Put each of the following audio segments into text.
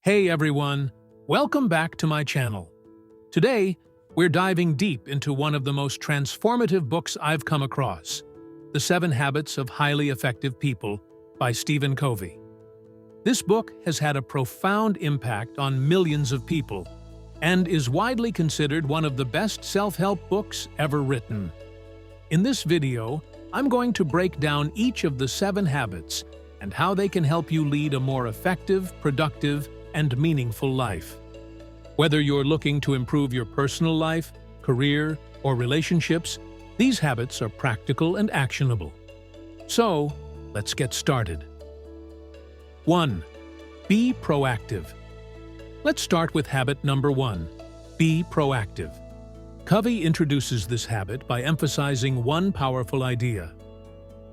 Hey everyone, welcome back to my channel. Today, we're diving deep into one of the most transformative books I've come across, The 7 Habits of Highly Effective People by Stephen Covey. This book has had a profound impact on millions of people and is widely considered one of the best self-help books ever written. In this video, I'm going to break down each of the 7 habits and how they can help you lead a more effective, productive, and meaningful life. Whether you're looking to improve your personal life, career, or relationships, these habits are practical and actionable. So, let's get started. 1. Be proactive. Let's start with habit number 1. Be proactive. Covey introduces this habit by emphasizing one powerful idea.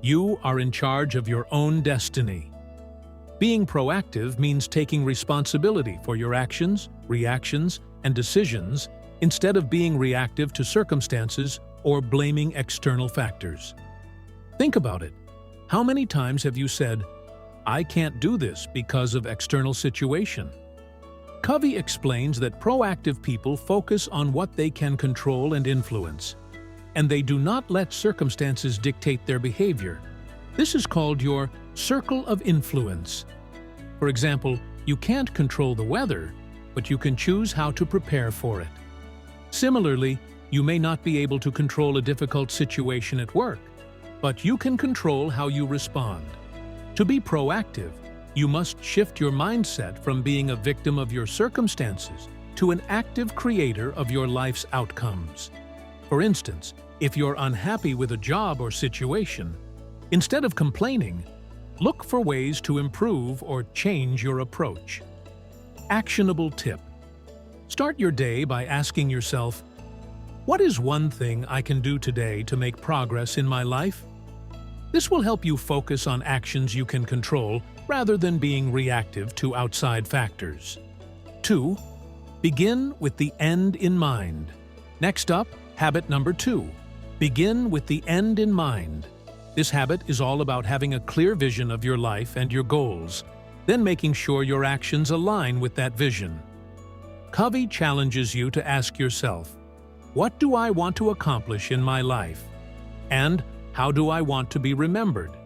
You are in charge of your own destiny. Being proactive means taking responsibility for your actions, reactions, and decisions instead of being reactive to circumstances or blaming external factors. Think about it. How many times have you said, "I can't do this because of external situation"? Covey explains that proactive people focus on what they can control and influence, and they do not let circumstances dictate their behavior. This is called your circle of influence. For example, you can't control the weather, but you can choose how to prepare for it. Similarly, you may not be able to control a difficult situation at work, but you can control how you respond. To be proactive, you must shift your mindset from being a victim of your circumstances to an active creator of your life's outcomes. For instance, if you're unhappy with a job or situation, instead of complaining, look for ways to improve or change your approach. Actionable tip. Start your day by asking yourself, what is one thing I can do today to make progress in my life? This will help you focus on actions you can control rather than being reactive to outside factors. 2. Begin with the end in mind. Next up, habit number 2. Begin with the end in mind. This habit is all about having a clear vision of your life and your goals, then making sure your actions align with that vision. Covey challenges you to ask yourself, what do I want to accomplish in my life? And how do I want to be remembered?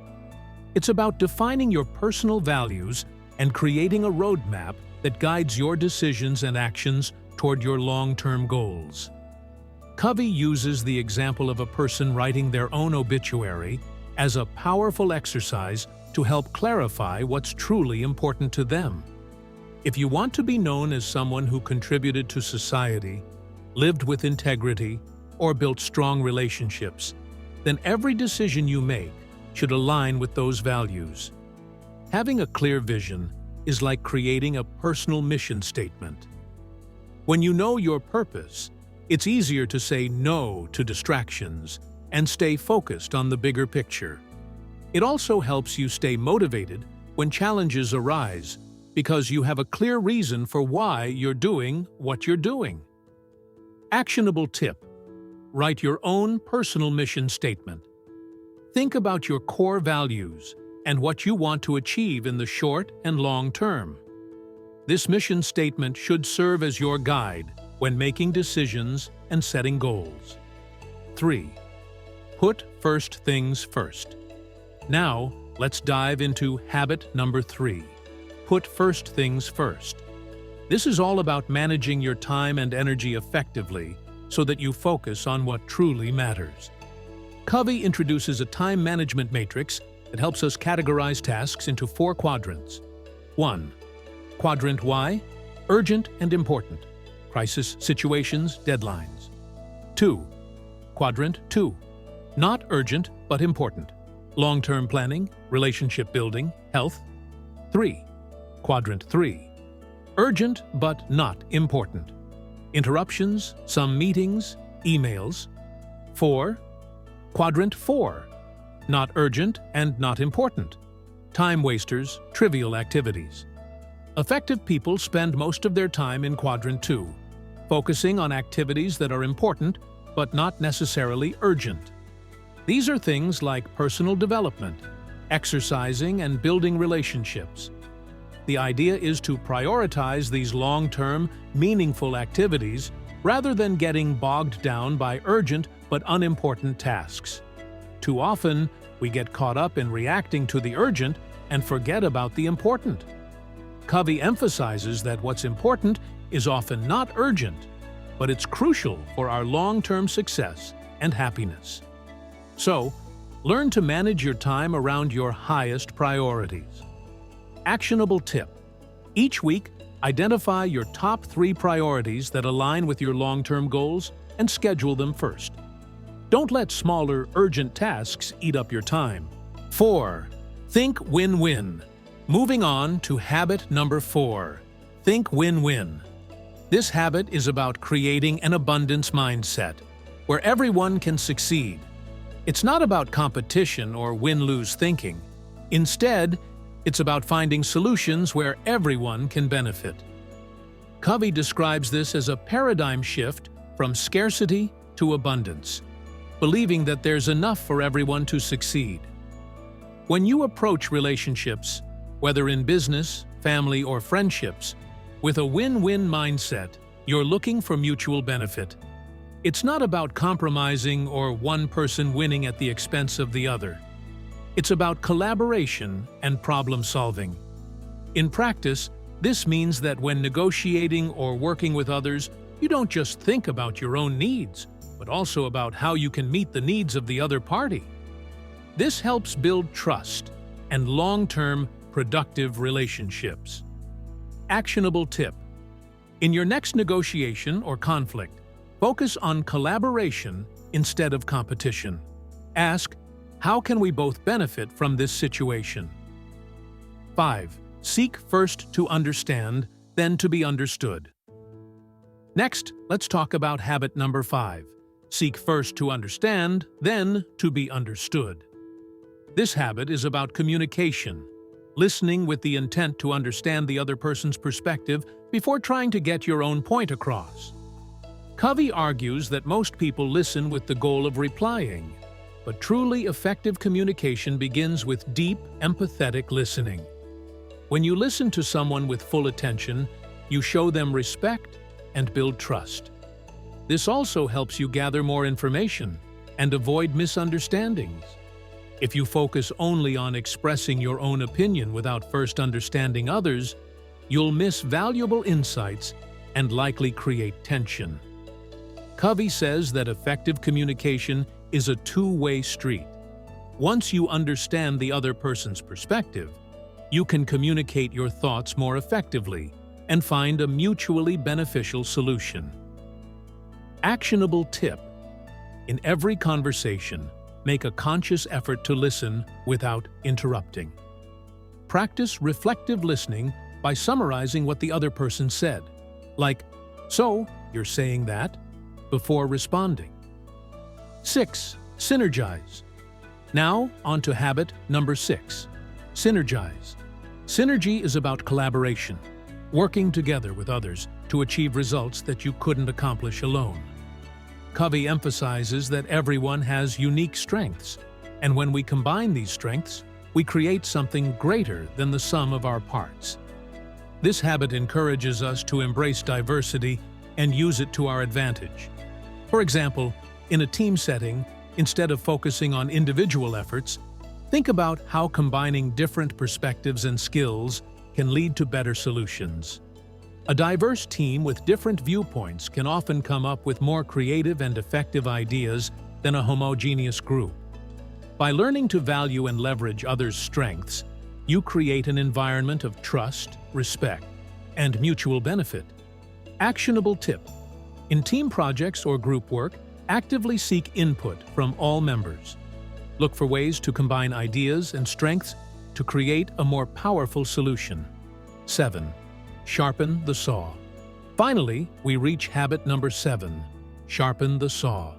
It's about defining your personal values and creating a roadmap that guides your decisions and actions toward your long-term goals. Covey uses the example of a person writing their own obituary as a powerful exercise to help clarify what's truly important to them. If you want to be known as someone who contributed to society, lived with integrity, or built strong relationships, then every decision you make should align with those values. Having a clear vision is like creating a personal mission statement. When you know your purpose, it's easier to say no to distractions and stay focused on the bigger picture. It also helps you stay motivated when challenges arise because you have a clear reason for why you're doing what you're doing. Actionable tip. Write your own personal mission statement. Think about your core values and what you want to achieve in the short and long term. This mission statement should serve as your guide when making decisions and setting goals. 3. Put first things first. Now, let's dive into habit number 3. Put first things first. This is all about managing your time and energy effectively so that you focus on what truly matters. Covey introduces a time management matrix that helps us categorize tasks into 4 quadrants. 1. Quadrant Y, urgent and important. Crisis situations, deadlines. 2. Quadrant 2. Not urgent but important. Long-term planning, relationship building, health. 3. Quadrant 3. Urgent but not important. Interruptions, some meetings, emails. 4. Quadrant 4. Not urgent and not important. Time wasters, trivial activities. Effective people spend most of their time in Quadrant 2, focusing on activities that are important but not necessarily urgent. These are things like personal development, exercising, and building relationships. The idea is to prioritize these long-term, meaningful activities rather than getting bogged down by urgent but unimportant tasks. Too often, we get caught up in reacting to the urgent and forget about the important. Covey emphasizes that what's important is often not urgent, but it's crucial for our long-term success and happiness. So, learn to manage your time around your highest priorities. Actionable tip. Each week, identify your top 3 priorities that align with your long-term goals and schedule them first. Don't let smaller, urgent tasks eat up your time. 4. Think win-win. Moving on to habit number 4. Think win-win. This habit is about creating an abundance mindset, where everyone can succeed. It's not about competition or win-lose thinking. Instead, it's about finding solutions where everyone can benefit. Covey describes this as a paradigm shift from scarcity to abundance, believing that there's enough for everyone to succeed. When you approach relationships, whether in business, family, or friendships, with a win-win mindset, you're looking for mutual benefit. It's not about compromising or one person winning at the expense of the other. It's about collaboration and problem-solving. In practice, this means that when negotiating or working with others, you don't just think about your own needs, but also about how you can meet the needs of the other party. This helps build trust and long-term, productive relationships. Actionable tip. In your next negotiation or conflict, focus on collaboration instead of competition. Ask, how can we both benefit from this situation? 5. Seek first to understand, then to be understood. Next, let's talk about habit number 5. Seek first to understand, then to be understood. This habit is about communication, listening with the intent to understand the other person's perspective before trying to get your own point across. Covey argues that most people listen with the goal of replying, but truly effective communication begins with deep, empathetic listening. When you listen to someone with full attention, you show them respect and build trust. This also helps you gather more information and avoid misunderstandings. If you focus only on expressing your own opinion without first understanding others, you'll miss valuable insights and likely create tension. Covey says that effective communication is a two-way street. Once you understand the other person's perspective, you can communicate your thoughts more effectively and find a mutually beneficial solution. Actionable tip. In every conversation, make a conscious effort to listen without interrupting. Practice reflective listening by summarizing what the other person said, like, "So, you're saying that?" before responding. 6. Synergize. Now, on to habit number 6. Synergize. Synergy is about collaboration, working together with others to achieve results that you couldn't accomplish alone. Covey emphasizes that everyone has unique strengths, and when we combine these strengths, we create something greater than the sum of our parts. This habit encourages us to embrace diversity and use it to our advantage. For example, in a team setting, instead of focusing on individual efforts, think about how combining different perspectives and skills can lead to better solutions. A diverse team with different viewpoints can often come up with more creative and effective ideas than a homogeneous group. By learning to value and leverage others' strengths, you create an environment of trust, respect, and mutual benefit. Actionable tip. In team projects or group work, actively seek input from all members. Look for ways to combine ideas and strengths to create a more powerful solution. 7. Sharpen the saw. Finally, we reach habit number 7. Sharpen the saw.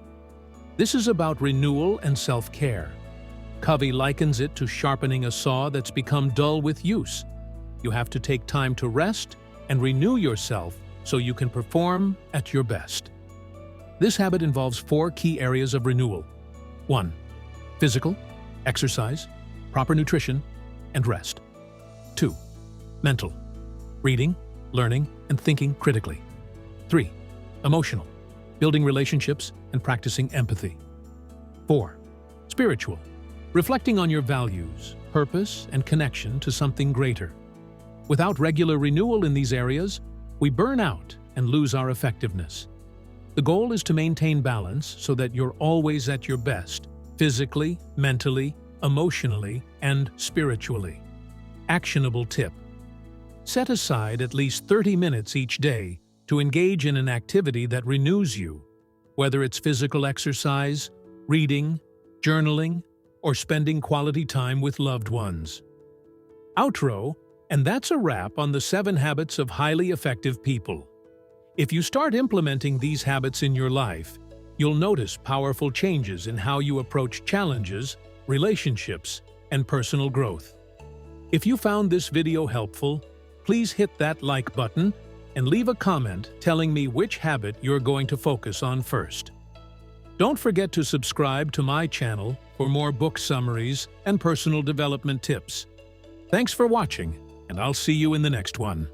This is about renewal and self-care. Covey likens it to sharpening a saw that's become dull with use. You have to take time to rest and renew yourself so you can perform at your best. This habit involves 4 key areas of renewal. 1. Physical, exercise, proper nutrition, and rest. 2. Mental. reading, learning, and thinking critically. 3. Emotional, building relationships and practicing empathy. 4. Spiritual, reflecting on your values, purpose, and connection to something greater. Without regular renewal in these areas, we burn out and lose our effectiveness. The goal is to maintain balance so that you're always at your best, physically, mentally, emotionally, and spiritually. Actionable tip: set aside at least 30 minutes each day to engage in an activity that renews you, whether it's physical exercise, reading, journaling, or spending quality time with loved ones. Outro, and that's a wrap on the 7 habits of highly effective people. If you start implementing these habits in your life, you'll notice powerful changes in how you approach challenges, relationships, and personal growth. If you found this video helpful, please hit that like button and leave a comment telling me which habit you're going to focus on first. Don't forget to subscribe to my channel for more book summaries and personal development tips. Thanks for watching, and I'll see you in the next one.